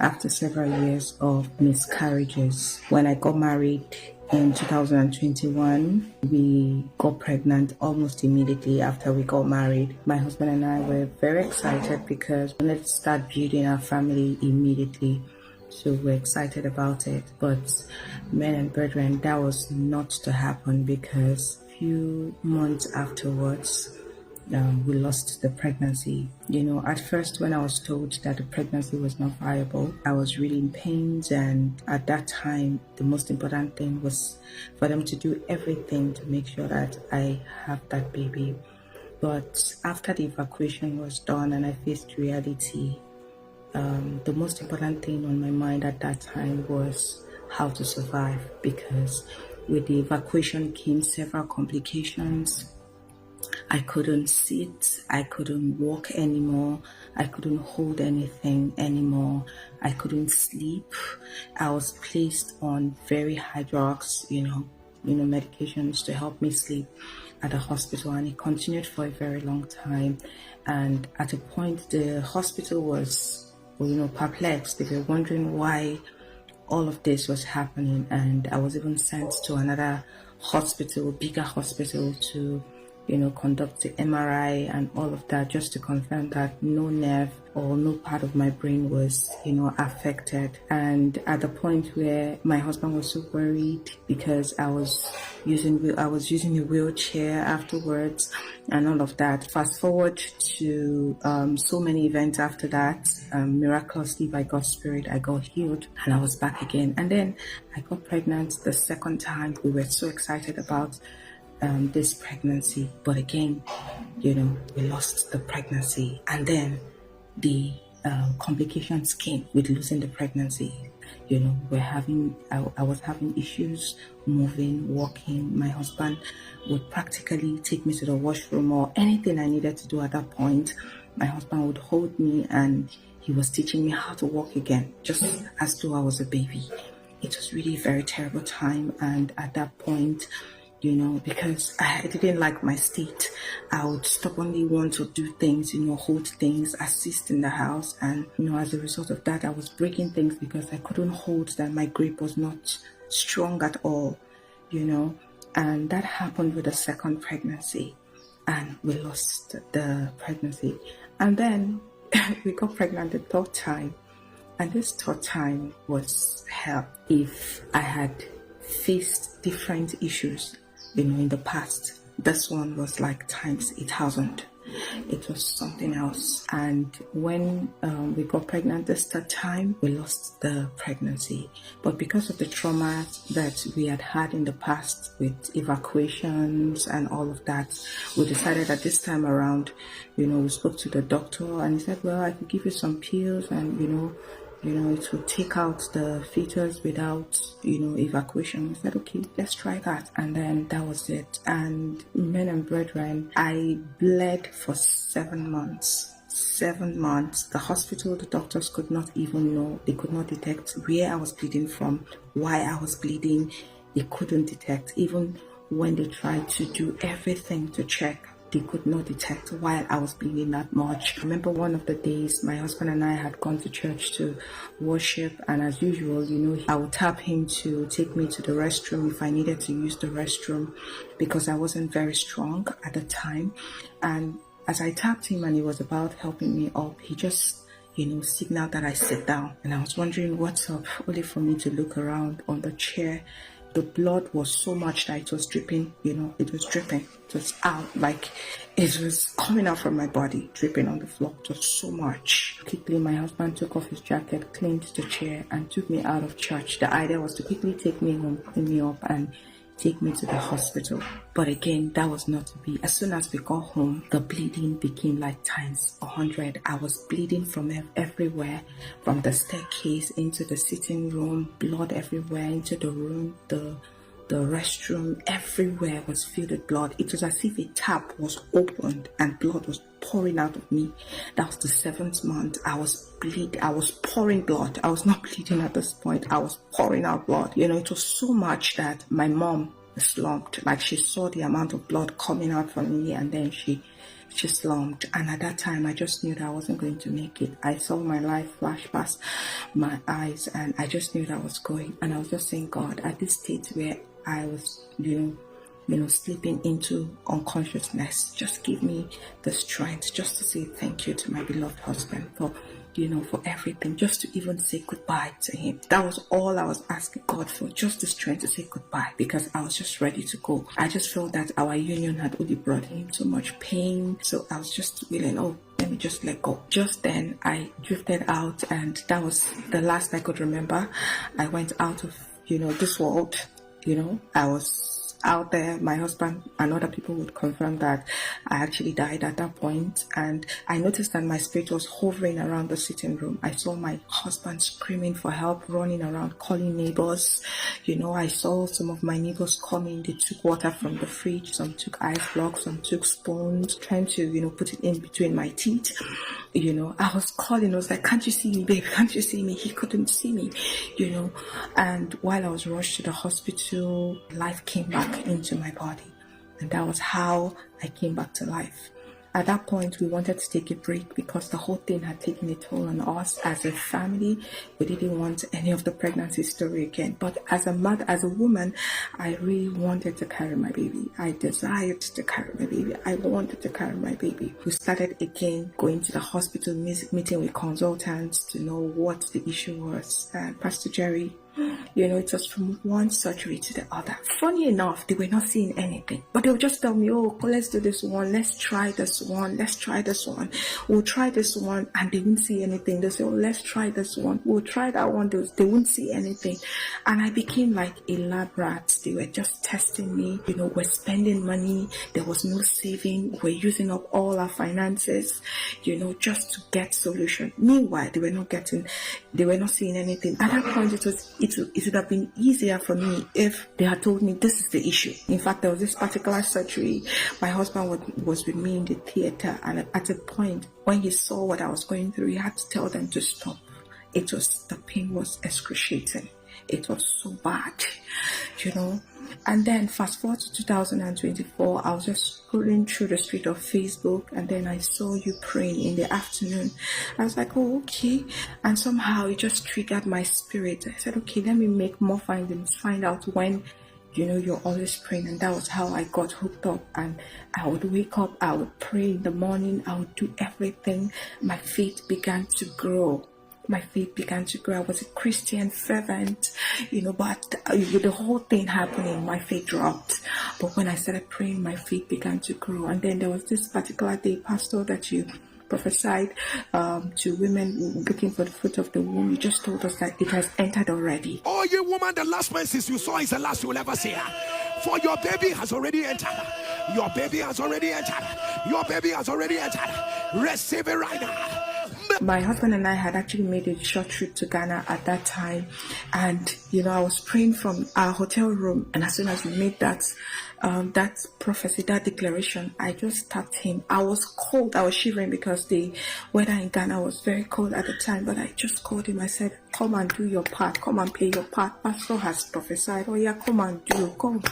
after several years of miscarriages. When I got married in 2021, we got pregnant almost immediately after we got married. My husband and I were very excited because we wanted to start building our family immediately. So we're excited about it. But men and brethren, that was not to happen because a few months afterwards, we lost the pregnancy. At first, when I was told that the pregnancy was not viable, I was really in pains. And at that time, the most important thing was for them to do everything to make sure that I have that baby. But after the evacuation was done and I faced reality, the most important thing on my mind at that time was how to survive, because with the evacuation came several complications. I couldn't sit, I couldn't walk anymore, I couldn't hold anything anymore, I couldn't sleep. I was placed on very high drugs, medications to help me sleep at the hospital, and it continued for a very long time. And at a point, the hospital was, perplexed. They were wondering why all of this was happening, and I was even sent to another hospital, bigger hospital, to conduct the MRI and all of that, just to confirm that no nerve or no part of my brain was, affected. And at the point where my husband was so worried because I was using a wheelchair afterwards and all of that. Fast forward to so many events after that. Miraculously, by God's Spirit, I got healed and I was back again. And then I got pregnant the second time. We were so excited about this pregnancy, but again, we lost the pregnancy, and then the complications came with losing the pregnancy. I was having issues moving, walking. My husband would practically take me to the washroom or anything I needed to do at that point. My husband would hold me and he was teaching me how to walk again, just as though I was a baby. It was really a very terrible time, and at that point, because I didn't like my state, I would stubbornly want to do things, hold things, assist in the house. And, as a result of that, I was breaking things because I couldn't hold that. My grip was not strong at all, and that happened with the second pregnancy, and we lost the pregnancy. And then we got pregnant the third time, and this third time was hell. If I had faced different issues, in the past, this one was like times 8,000. It was something else. And when we got pregnant this third time, we lost the pregnancy. But because of the trauma that we had in the past with evacuations and all of that, we decided that this time around, we spoke to the doctor and he said, well, I could give you some pills and, it will take out the fetus without, evacuation. I said, okay, let's try that. And then that was it. And men and brethren, I bled for 7 months. 7 months. The hospital, the doctors could not even know. They could not detect where I was bleeding from, why I was bleeding. They couldn't detect. Even when they tried to do everything to check, they could not detect why I was bleeding that much. I remember one of the days my husband and I had gone to church to worship, and as usual, I would tap him to take me to the restroom if I needed to use the restroom, because I wasn't very strong at the time. And as I tapped him and he was about helping me up, he just signaled that I sit down. And I was wondering what's up, only for me to look around on the chair. The blood was so much that it was dripping, it was dripping. It was out, like it was coming out from my body, dripping on the floor. It was so much. Quickly, my husband took off his jacket, cleaned the chair, and took me out of church. The idea was to quickly take me home, clean me up, and take me to the hospital. But again, that was not to be. As soon as we got home, the bleeding became like times 100. I was bleeding from everywhere, from the staircase into the sitting room, blood everywhere, into the room, the restroom, everywhere was filled with blood. It was as if a tap was opened and blood was pouring out of me. That was the 7th month. I was pouring blood. I was not bleeding at this point. I was pouring out blood. It was so much that my mom slumped. Like, she saw the amount of blood coming out from me, and then she she slumped. And at that time, I just knew that I wasn't going to make it. I saw my life flash past my eyes, and I just knew that I was going. And I was just saying, God, at this state where I was, slipping into unconsciousness, just give me the strength just to say thank you to my beloved husband for everything, just to even say goodbye to him. That was all I was asking God for, just the strength to say goodbye, because I was just ready to go. I just felt that our union had only brought him so much pain, so I was just willing, let me just let go. Just then I drifted out, and that was the last I could remember. I went out of this world. I was out there. My husband and other people would confirm that I actually died at that point. And I noticed that my spirit was hovering around the sitting room. I saw my husband screaming for help, running around, calling neighbors. I saw some of my neighbors coming. They took water from the fridge. Some took ice blocks, some took spoons, trying to, put it in between my teeth. I was calling. I was like, can't you see me, babe? Can't you see me? He couldn't see me, And while I was rushed to the hospital, life came back into my body. And that was how I came back to life. At that point, we wanted to take a break because the whole thing had taken a toll on us as a family. We didn't want any of the pregnancy story again. But as a mother, as a woman, I really wanted to carry my baby. I desired to carry my baby. I wanted to carry my baby. We started again going to the hospital, meeting with consultants to know what the issue was. And Pastor Jerry, it was from one surgery to the other. Funny enough, they were not seeing anything, but they would just tell me, let's do this one, let's try this one, we'll try this one, and they wouldn't see anything. They say, let's try this one, we'll try that one. They wouldn't see anything. And I became like a lab rat. They were just testing me. We're spending money. There was no saving. We're using up all our finances, just to get solution. Meanwhile, they were not seeing anything. At that point, it would have been easier for me if they had told me this is the issue. In fact, there was this particular surgery. My husband was with me in the theater, and at a point when he saw what I was going through, he had to tell them to stop. The pain was excruciating. It was so bad, And then fast forward to 2024, I was just scrolling through the street of Facebook, and then I saw you praying in the afternoon. I was like, okay. And somehow it just triggered my spirit. I said, okay, let me make more findings, find out when, you're always praying. And that was how I got hooked up. And I would wake up, I would pray in the morning, I would do everything. My faith began to grow. I was a Christian fervent, but with the whole thing happening, my faith dropped. But when I started praying, my faith began to grow. And then there was this particular day, Pastor, that you prophesied to women looking for the fruit of the womb. You just told us that it has entered already. Oh, you woman, the last menses you saw is the last you will ever see her. For your baby has already entered. Your baby has already entered. Your baby has already entered. Receive it right now. My husband and I had actually made a short trip to Ghana at that time, and I was praying from our hotel room, and as soon as we made that prophecy, that declaration, I just tapped him. I was cold, I was shivering because the weather in Ghana was very cold at the time, but I just called him. I said, come and do your part, come and play your part. Pastor has prophesied. Oh yeah, come and do, come.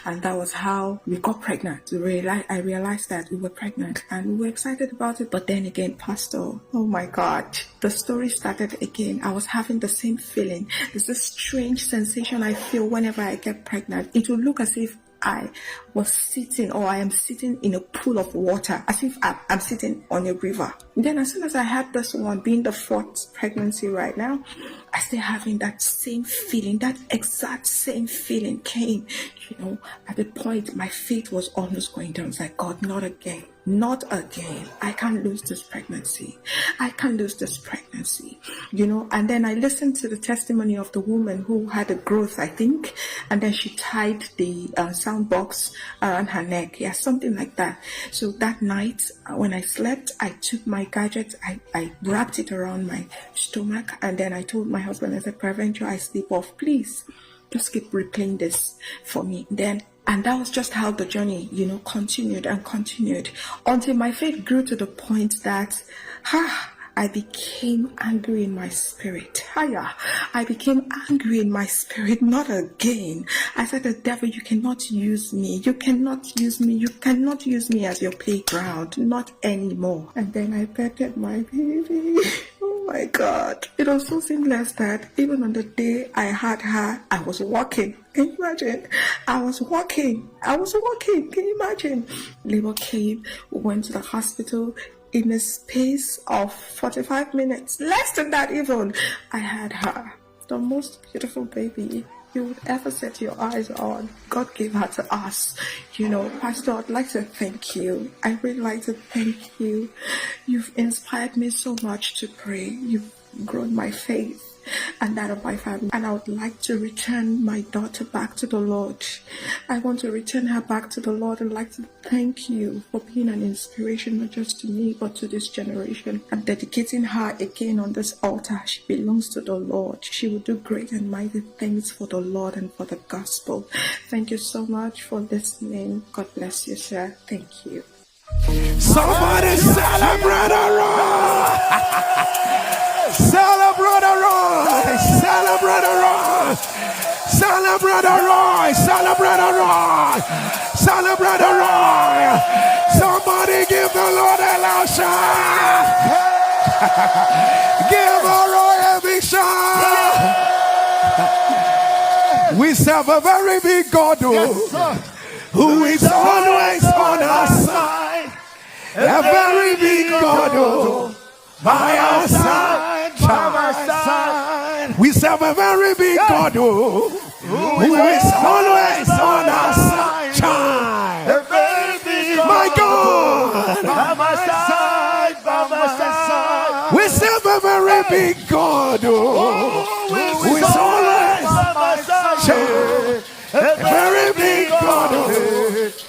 And that was how we got pregnant. I realized that we were pregnant, and we were excited about it. But then again, Pastor, oh my God, the story started again. I was having the same feeling. There's this strange sensation I feel whenever I get pregnant. It will look as if I was sitting, or I am sitting in a pool of water, as if I'm sitting on a river. Then as soon as I had this one, being the fourth pregnancy right now, I still having that same feeling, that exact same feeling came, at the point my faith was almost going down. It's like, God, not again. I can't lose this pregnancy. And then I listened to the testimony of the woman who had a growth, I think, and then she tied the sound box around her neck. Yeah, something like that. So that night when I slept, I took my gadget, I wrapped it around my stomach, and then I told my husband, I said, peradventure I sleep off, please just keep replaying this for me. And that was just how the journey, continued until my faith grew to the point that I became angry in my spirit. I became angry in my spirit, not again. I said, the devil, you cannot use me. You cannot use me. You cannot use me as your playground. Not anymore. And then I petted my baby. Oh my God. It was so seamless that even on the day I had her, I was walking. Can you imagine? I was walking. Can you imagine? Labor came. We went to the hospital. In a space of 45 minutes, less than that even, I had her. The most beautiful baby you would ever set your eyes on. God gave her to us. Pastor, I'd like to thank you. I really like to thank you. You've inspired me so much to pray. You've grown my faith and that of my family. And I would like to return my daughter back to the Lord. I want to return her back to the Lord. I'd like to thank you for being an inspiration, not just to me, but to this generation. And dedicating her again on this altar. She belongs to the Lord. She will do great and mighty things for the Lord and for the gospel. Thank you so much for listening. God bless you, sir. Thank you. Somebody celebrate a roar! Celebrate a roar! Celebrate a roar! Celebrate a roar! Celebrate a roar! Celebrate a roar! Somebody give the Lord a loud shout! Give a roar a big shout! We serve a very big God who is always on our side. A very big God by our side. We serve a very big God who is always on our side. A very big my God, by my side. We serve a very big God who is always on my side. A very big God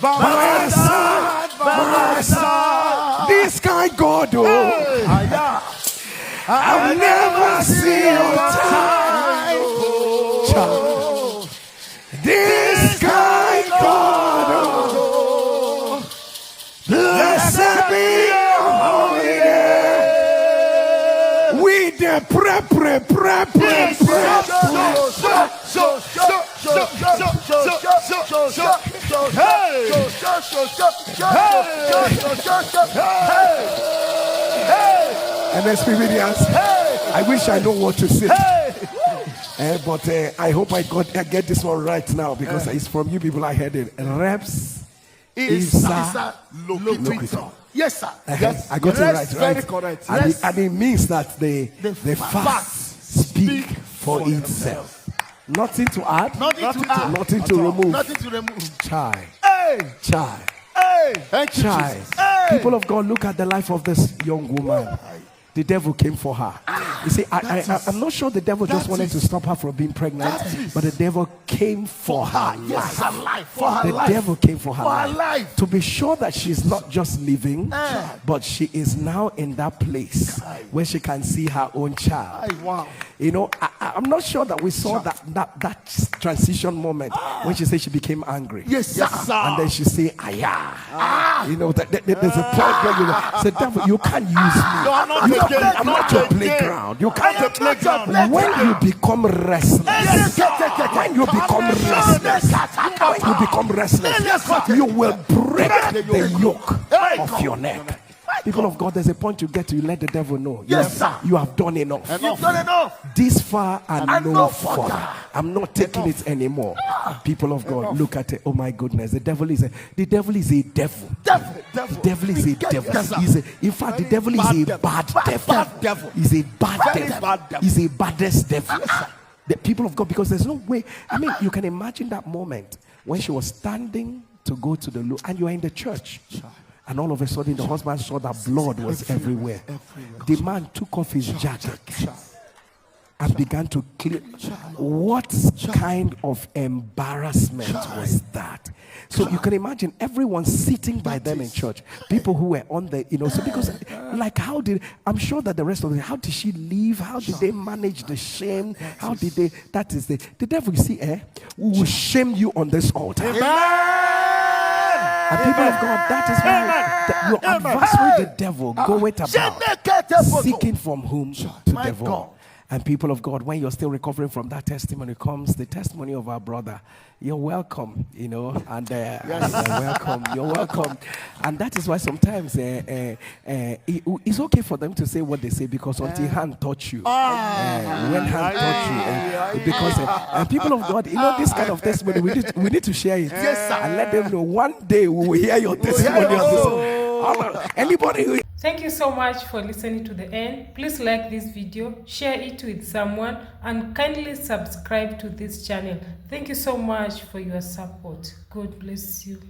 by my side. This guy God I've never seen your time. This guy God blessed be your holy name. We the Nsppd, I wish I know what to say. But I hope I get this one right now because it's from you people I heard it. Reps is locator. Yes, sir. Yes, I got it right. Very correct. And it means that the facts speak for itself. Nothing to add. Nothing to remove. Nothing to remove. Chai. Thank you, Jesus. People of God, look at the life of this young woman. The devil came for her. You see, I'm not sure the devil just wanted to stop her from being pregnant, but the devil came for her life. The devil came for her life. To be sure that she's not just living, but she is now in that place where she can see her own child. I'm not sure that we saw that transition moment when she said she became angry. Yes, sir. And then she say, "Aya." There's a point where you say, "Devil, you can't use me. I'm not your playground. You can't play playground." When you become restless, you will break the yoke of your neck. People of God, there's a point you get to, you let the devil know. Yes, sir. You have done enough. You've done enough. This far and no further. I'm not taking it anymore. People of God, look at it. Oh my goodness, the devil is a devil. The devil is a devil. In fact, the devil is a bad devil. He's a bad devil. He's a baddest devil. The people of God, because there's no way. I mean, you can imagine that moment when she was standing to go to the Lord, and you are in the church. And all of a sudden, the husband saw that blood was everywhere. The man took off his jacket and began to clean. What kind of embarrassment was that? So you can imagine everyone sitting by them in church. People who were on the, so because, I'm sure that the rest of how did she leave? How did they manage the shame? How did they, that is the devil, you see, we will shame you on this altar. And people of God, that is why your adversary, the devil, go it about seeking from whom to My devour. God. And people of God, when you're still recovering from that testimony, comes the testimony of our brother. You're welcome, you know, and you're welcome. And that is why sometimes it's okay for them to say what they say, because until hand touch you, when hand touch you, because and people of God, you know, this kind of testimony, we need to share it, and let them know one day we will hear your testimony on this. Anybody who Thank you so much for listening to the end. Please like this video, share it with someone, and kindly subscribe to this channel. Thank you so much for your support. God bless you.